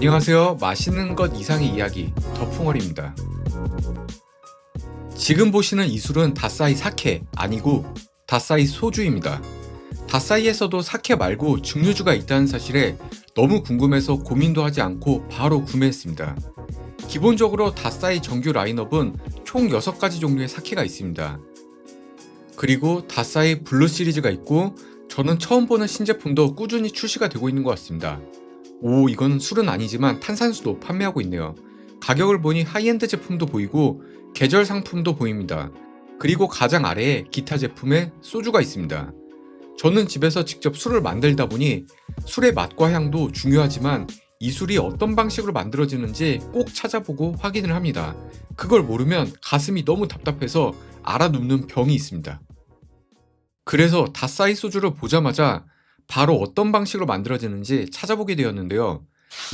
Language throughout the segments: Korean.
안녕하세요. 맛있는 것 이상의 이야기 더풍얼입니다. 지금 보시는 이 술은 다사이 사케 아니고 다사이 소주입니다. 다사이에서도 사케 말고 증류주가 있다는 사실에 너무 궁금해서 고민도 하지 않고 바로 구매했습니다. 기본적으로 다사이 정규 라인업은 총 6가지 종류의 사케가 있습니다. 그리고 다사이 블루 시리즈가 있고 저는 처음 보는 신제품도 꾸준히 출시가 되고 있는 것 같습니다. 오, 이건 술은 아니지만 탄산수도 판매하고 있네요. 가격을 보니 하이엔드 제품도 보이고 계절 상품도 보입니다. 그리고 가장 아래에 기타 제품에 소주가 있습니다. 저는 집에서 직접 술을 만들다 보니 술의 맛과 향도 중요하지만 이 술이 어떤 방식으로 만들어지는지 꼭 찾아보고 확인을 합니다. 그걸 모르면 가슴이 너무 답답해서 알아눕는 병이 있습니다. 그래서 다사이 소주를 보자마자 바로 어떤 방식으로 만들어지는지 찾아보게 되었는데요.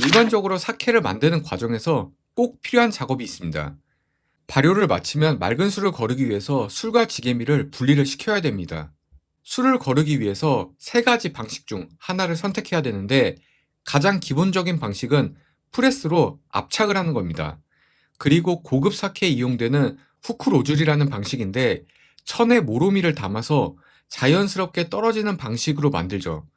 일반적으로 사케를 만드는 과정에서 꼭 필요한 작업이 있습니다. 발효를 마치면 맑은 술을 거르기 위해서 술과 지게미를 분리를 시켜야 됩니다. 술을 거르기 위해서 3가지 방식 중 하나를 선택해야 되는데 가장 기본적인 방식은 프레스로 압착을 하는 겁니다. 그리고 고급 사케에 이용되는 후크로즐이라는 방식인데 천에 모로미를 담아서 자연스럽게 떨어지는 방식으로 만들죠.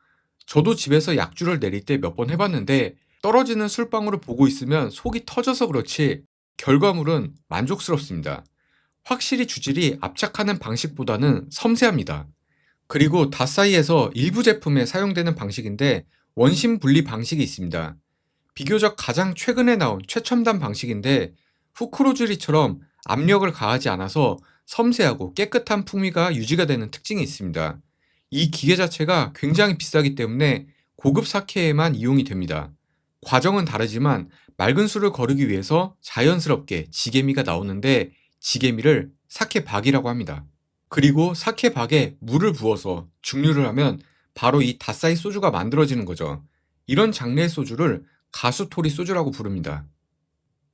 저도 집에서 약주를 내릴 때 몇 번 해봤는데 떨어지는 술방울을 보고 있으면 속이 터져서 그렇지 결과물은 만족스럽습니다. 확실히 주질이 압착하는 방식보다는 섬세합니다. 그리고 다사이에서 일부 제품에 사용되는 방식인데 원심 분리 방식이 있습니다. 비교적 가장 최근에 나온 최첨단 방식인데 후크로즈리처럼 압력을 가하지 않아서 섬세하고 깨끗한 풍미가 유지가 되는 특징이 있습니다. 이 기계 자체가 굉장히 비싸기 때문에 고급 사케에만 이용이 됩니다. 과정은 다르지만 맑은 술을 거르기 위해서 자연스럽게 지게미가 나오는데 지게미를 사케박이라고 합니다. 그리고 사케박에 물을 부어서 증류를 하면 바로 이 다사이 소주가 만들어지는 거죠. 이런 장르의 소주를 가수토리 소주라고 부릅니다.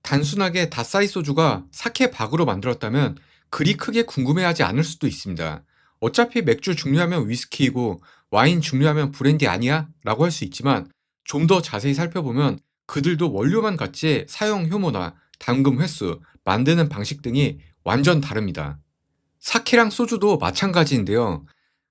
단순하게 다사이 소주가 사케박으로 만들었다면 그리 크게 궁금해하지 않을 수도 있습니다. 어차피 맥주 증류하면 위스키이고 와인 증류하면 브랜디 아니야? 라고 할 수 있지만 좀 더 자세히 살펴보면 그들도 원료만 같이 사용 효모나 담금 횟수, 만드는 방식 등이 완전 다릅니다. 사케랑 소주도 마찬가지인데요.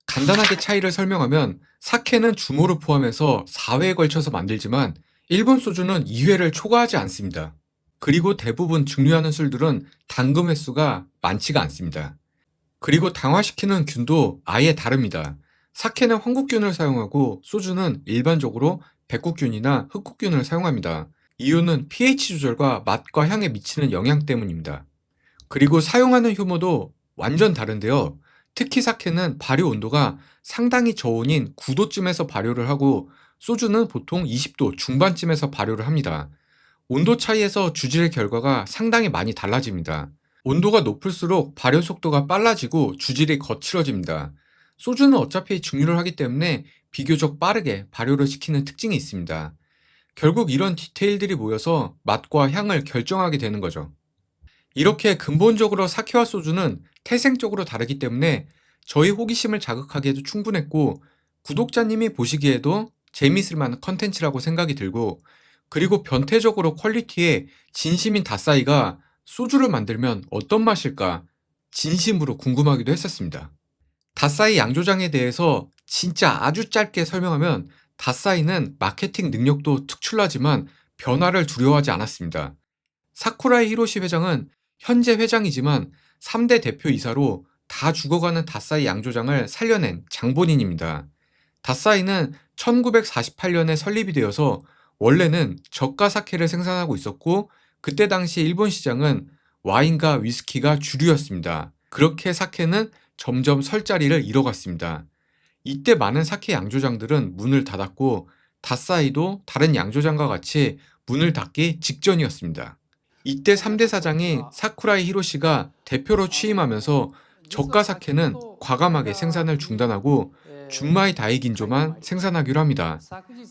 간단하게 차이를 설명하면 사케는 주모를 포함해서 4회에 걸쳐서 만들지만 일본 소주는 2회를 초과하지 않습니다. 그리고 대부분 증류하는 술들은 담금 횟수가 많지가 않습니다. 그리고 당화시키는 균도 아예 다릅니다. 사케는 황국균을 사용하고 소주는 일반적으로 백국균이나 흑국균을 사용합니다. 이유는 pH 조절과 맛과 향에 미치는 영향 때문입니다. 그리고 사용하는 효모도 완전 다른데요. 특히 사케는 발효 온도가 상당히 저온인 9도쯤에서 발효를 하고 소주는 보통 20도 중반쯤에서 발효를 합니다. 온도 차이에서 주질의 결과가 상당히 많이 달라집니다. 온도가 높을수록 발효 속도가 빨라지고 주질이 거칠어집니다. 소주는 어차피 증류를 하기 때문에 비교적 빠르게 발효를 시키는 특징이 있습니다. 결국 이런 디테일들이 모여서 맛과 향을 결정하게 되는 거죠. 이렇게 근본적으로 사케와 소주는 태생적으로 다르기 때문에 저희 호기심을 자극하기에도 충분했고 구독자님이 보시기에도 재미있을 만한 컨텐츠라고 생각이 들고 그리고 변태적으로 퀄리티에 진심인 다사이가 소주를 만들면 어떤 맛일까 진심으로 궁금하기도 했었습니다. 다사이 양조장에 대해서 진짜 아주 짧게 설명하면 다사이는 마케팅 능력도 특출나지만 변화를 두려워하지 않았습니다. 사쿠라이 히로시 회장은 현재 회장이지만 3대 대표이사로 다 죽어가는 다사이 양조장을 살려낸 장본인입니다. 다사이는 1948년에 설립이 되어서 원래는 저가 사케를 생산하고 있었고 그때 당시 일본 시장은 와인과 위스키가 주류였습니다. 그렇게 사케는 점점 설 자리를 잃어갔습니다. 이때 많은 사케 양조장들은 문을 닫았고 다사이도 다른 양조장과 같이 문을 닫기 직전이었습니다. 이때 3대 사장인 사쿠라이 히로시가 대표로 취임하면서 저가 사케는 과감하게 생산을 중단하고 준마이 다이긴조만 생산하기로 합니다.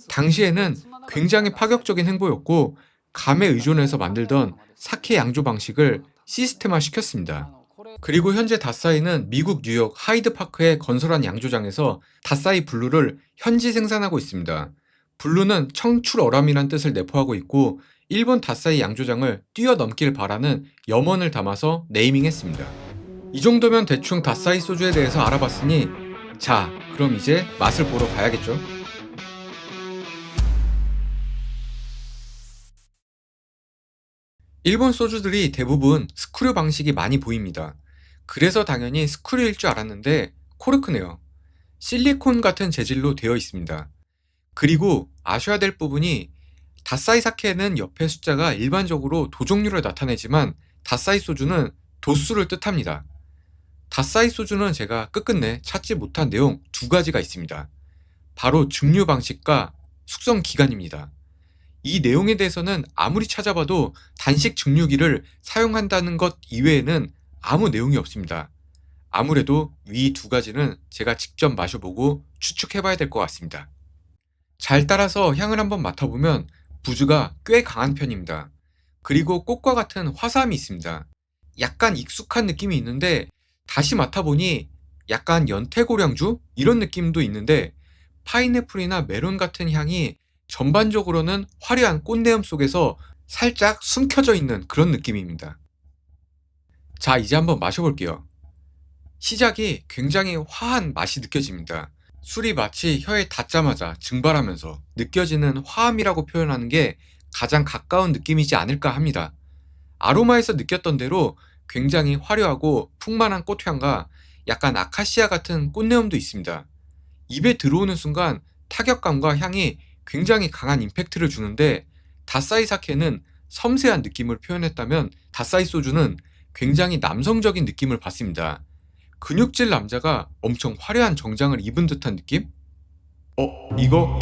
당시에는 굉장히 파격적인 행보였고 감에 의존해서 만들던 사케 양조 방식을 시스템화 시켰습니다. 그리고 현재 다사이는 미국 뉴욕 하이드파크에 건설한 양조장에서 다사이 블루를 현지 생산하고 있습니다. 블루는 청출어람이란 뜻을 내포하고 있고 일본 다사이 양조장을 뛰어넘길 바라는 염원을 담아서 네이밍했습니다. 이 정도면 대충 다사이 소주에 대해서 알아봤으니 자, 그럼 이제 맛을 보러 가야겠죠? 일본 소주들이 대부분 스크류 방식이 많이 보입니다. 그래서 당연히 스크류일 줄 알았는데 코르크네요. 실리콘 같은 재질로 되어 있습니다. 그리고 아셔야 될 부분이 다사이 사케는 옆에 숫자가 일반적으로 도종류를 나타내지만 다사이 소주는 도수를 뜻합니다. 다사이 소주는 제가 끝끝내 찾지 못한 내용 두 가지가 있습니다. 바로 증류 방식과 숙성 기간입니다. 이 내용에 대해서는 아무리 찾아봐도 단식 증류기를 사용한다는 것 이외에는 아무 내용이 없습니다. 아무래도 위 두 가지는 제가 직접 마셔보고 추측해봐야 될 것 같습니다. 잘 따라서 향을 한번 맡아보면 부주가 꽤 강한 편입니다. 그리고 꽃과 같은 화사함이 있습니다. 약간 익숙한 느낌이 있는데 다시 맡아보니 약간 연태고량주? 이런 느낌도 있는데 파인애플이나 메론 같은 향이 전반적으로는 화려한 꽃내음 속에서 살짝 숨겨져 있는 그런 느낌입니다. 자, 이제 한번 마셔볼게요. 시작이 굉장히 화한 맛이 느껴집니다. 술이 마치 혀에 닿자마자 증발하면서 느껴지는 화함이라고 표현하는 게 가장 가까운 느낌이지 않을까 합니다. 아로마에서 느꼈던 대로 굉장히 화려하고 풍만한 꽃향과 약간 아카시아 같은 꽃내음도 있습니다. 입에 들어오는 순간 타격감과 향이 굉장히 강한 임팩트를 주는데 다사이 사케는 섬세한 느낌을 표현했다면 다사이 소주는 굉장히 남성적인 느낌을 받습니다. 근육질 남자가 엄청 화려한 정장을 입은 듯한 느낌? 이거?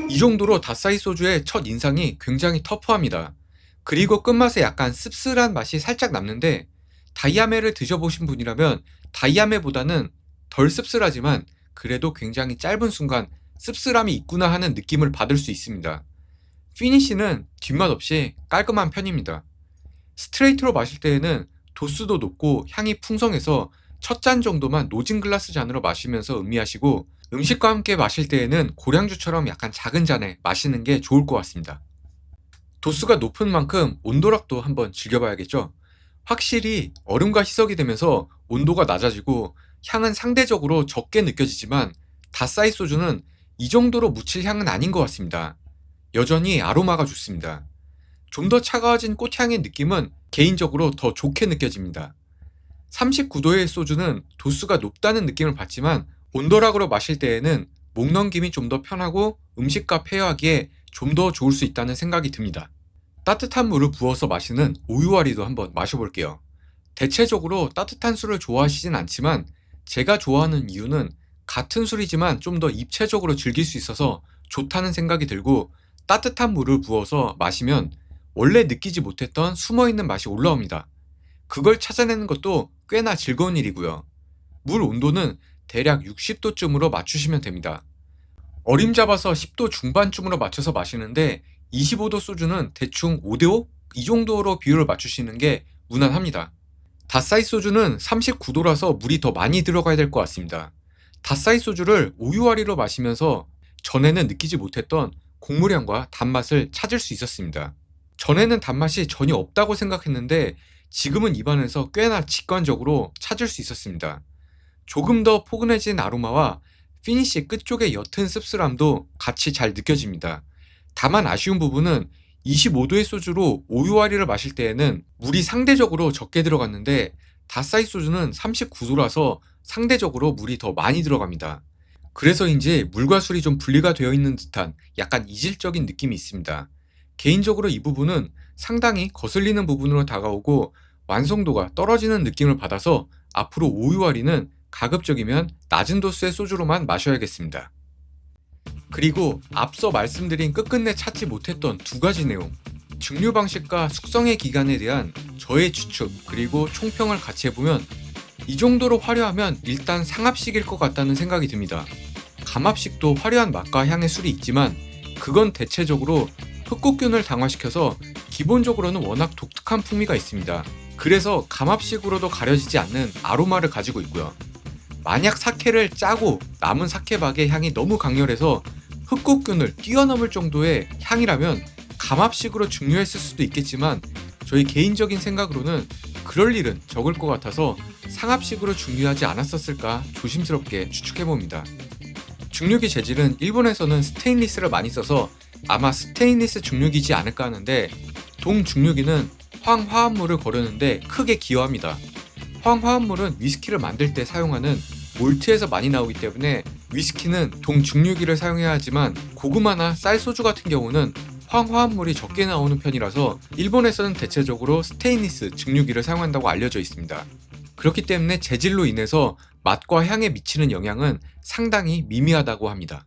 이 정도로 다사이 소주의 첫 인상이 굉장히 터프합니다. 그리고 끝맛에 약간 씁쓸한 맛이 살짝 남는데 다이아메를 드셔보신 분이라면 다이아메보다는 덜 씁쓸하지만 그래도 굉장히 짧은 순간 씁쓸함이 있구나 하는 느낌을 받을 수 있습니다. 피니쉬는 뒷맛 없이 깔끔한 편입니다. 스트레이트로 마실 때에는 도수도 높고 향이 풍성해서 첫 잔 정도만 노진 글라스 잔으로 마시면서 음미하시고 음식과 함께 마실 때에는 고량주처럼 약간 작은 잔에 마시는 게 좋을 것 같습니다. 도수가 높은 만큼 온도락도 한번 즐겨봐야겠죠? 확실히 얼음과 희석이 되면서 온도가 낮아지고 향은 상대적으로 적게 느껴지지만 다사이 소주는 이 정도로 묻힐 향은 아닌 것 같습니다. 여전히 아로마가 좋습니다. 좀 더 차가워진 꽃향의 느낌은 개인적으로 더 좋게 느껴집니다. 39도의 소주는 도수가 높다는 느낌을 받지만 온도락으로 마실 때에는 목 넘김이 좀 더 편하고 음식과 페어하기에 좀 더 좋을 수 있다는 생각이 듭니다. 따뜻한 물을 부어서 마시는 오유와리도 한번 마셔볼게요. 대체적으로 따뜻한 술을 좋아하시진 않지만 제가 좋아하는 이유는 같은 술이지만 좀 더 입체적으로 즐길 수 있어서 좋다는 생각이 들고 따뜻한 물을 부어서 마시면 원래 느끼지 못했던 숨어있는 맛이 올라옵니다. 그걸 찾아내는 것도 꽤나 즐거운 일이고요. 물 온도는 대략 60도쯤으로 맞추시면 됩니다. 어림잡아서 10도 중반쯤으로 맞춰서 마시는데 25도 소주는 대충 5대5? 이 정도로 비율을 맞추시는 게 무난합니다. 다사이 소주는 39도라서 물이 더 많이 들어가야 될 것 같습니다. 다사이 소주를 오유와리로 마시면서 전에는 느끼지 못했던 곡물향과 단맛을 찾을 수 있었습니다. 전에는 단맛이 전혀 없다고 생각했는데 지금은 입안에서 꽤나 직관적으로 찾을 수 있었습니다. 조금 더 포근해진 아로마와 피니쉬 끝쪽의 옅은 씁쓸함도 같이 잘 느껴집니다. 다만 아쉬운 부분은 25도의 소주로 오유와리를 마실 때에는 물이 상대적으로 적게 들어갔는데 다사이 소주는 39도라서 상대적으로 물이 더 많이 들어갑니다. 그래서인지 물과 술이 좀 분리가 되어 있는 듯한 약간 이질적인 느낌이 있습니다. 개인적으로 이 부분은 상당히 거슬리는 부분으로 다가오고 완성도가 떨어지는 느낌을 받아서 앞으로 오유와리는 가급적이면 낮은 도수의 소주로만 마셔야겠습니다. 그리고 앞서 말씀드린 끝끝내 찾지 못했던 두 가지 내용, 증류 방식과 숙성의 기간에 대한 저의 추측 그리고 총평을 같이 해보면 이 정도로 화려하면 일단 상합식일 것 같다는 생각이 듭니다. 감합식도 화려한 맛과 향의 술이 있지만 그건 대체적으로 흑곡균을 당화시켜서 기본적으로는 워낙 독특한 풍미가 있습니다. 그래서 감합식으로도 가려지지 않는 아로마를 가지고 있고요. 만약 사케를 짜고 남은 사케박의 향이 너무 강렬해서 흑곡균을 뛰어넘을 정도의 향이라면 감압식으로 증류했을 수도 있겠지만 저희 개인적인 생각으로는 그럴 일은 적을 것 같아서 상압식으로 증류하지 않았었을까 조심스럽게 추측해봅니다. 증류기 재질은 일본에서는 스테인리스를 많이 써서 아마 스테인리스 증류기지 않을까 하는데, 동증류기는 황화합물을 거르는데 크게 기여합니다. 황화합물은 위스키를 만들 때 사용하는 몰트에서 많이 나오기 때문에 위스키는 동증류기를 사용해야 하지만 고구마나 쌀소주 같은 경우는 황화합물이 적게 나오는 편이라서 일본에서는 대체적으로 스테인리스 증류기를 사용한다고 알려져 있습니다. 그렇기 때문에 재질로 인해서 맛과 향에 미치는 영향은 상당히 미미하다고 합니다.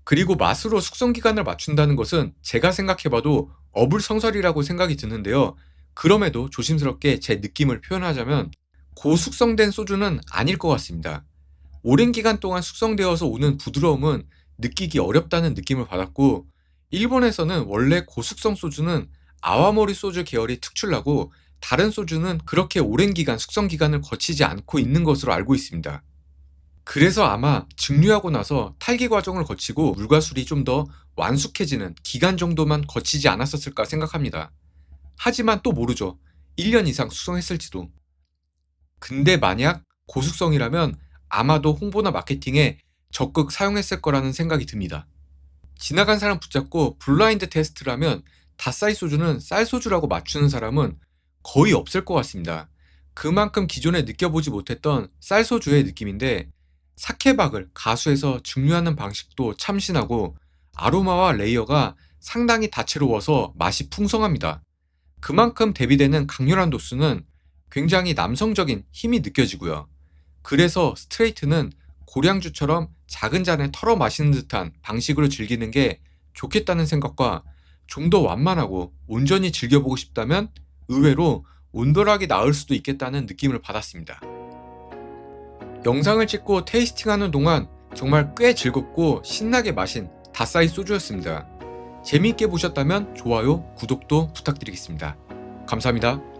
그리고 맛으로 숙성기간을 맞춘다는 것은 제가 생각해봐도 어불성설이라고 생각이 드는데요. 그럼에도 조심스럽게 제 느낌을 표현하자면 고숙성된 소주는 아닐 것 같습니다. 오랜 기간 동안 숙성되어서 오는 부드러움은 느끼기 어렵다는 느낌을 받았고, 일본에서는 원래 고숙성 소주는 아와모리 소주 계열이 특출나고 다른 소주는 그렇게 오랜 기간 숙성 기간을 거치지 않고 있는 것으로 알고 있습니다. 그래서 아마 증류하고 나서 탈기 과정을 거치고 물과 술이 좀 더 완숙해지는 기간 정도만 거치지 않았었을까 생각합니다. 하지만 또 모르죠. 1년 이상 숙성했을지도. 근데 만약 고숙성이라면 아마도 홍보나 마케팅에 적극 사용했을 거라는 생각이 듭니다. 지나간 사람 붙잡고 블라인드 테스트를 하면 닷사이 소주는 쌀소주라고 맞추는 사람은 거의 없을 것 같습니다. 그만큼 기존에 느껴보지 못했던 쌀소주의 느낌인데, 사케박을 가수해서 증류하는 방식도 참신하고 아로마와 레이어가 상당히 다채로워서 맛이 풍성합니다. 그만큼 대비되는 강렬한 도수는 굉장히 남성적인 힘이 느껴지고요. 그래서 스트레이트는 고량주처럼 작은 잔에 털어 마시는 듯한 방식으로 즐기는 게 좋겠다는 생각과, 좀 더 완만하고 온전히 즐겨보고 싶다면 의외로 온도락이 나을 수도 있겠다는 느낌을 받았습니다. 영상을 찍고 테이스팅하는 동안 정말 꽤 즐겁고 신나게 마신 닷사이 소주였습니다. 재미있게 보셨다면 좋아요, 구독도 부탁드리겠습니다. 감사합니다.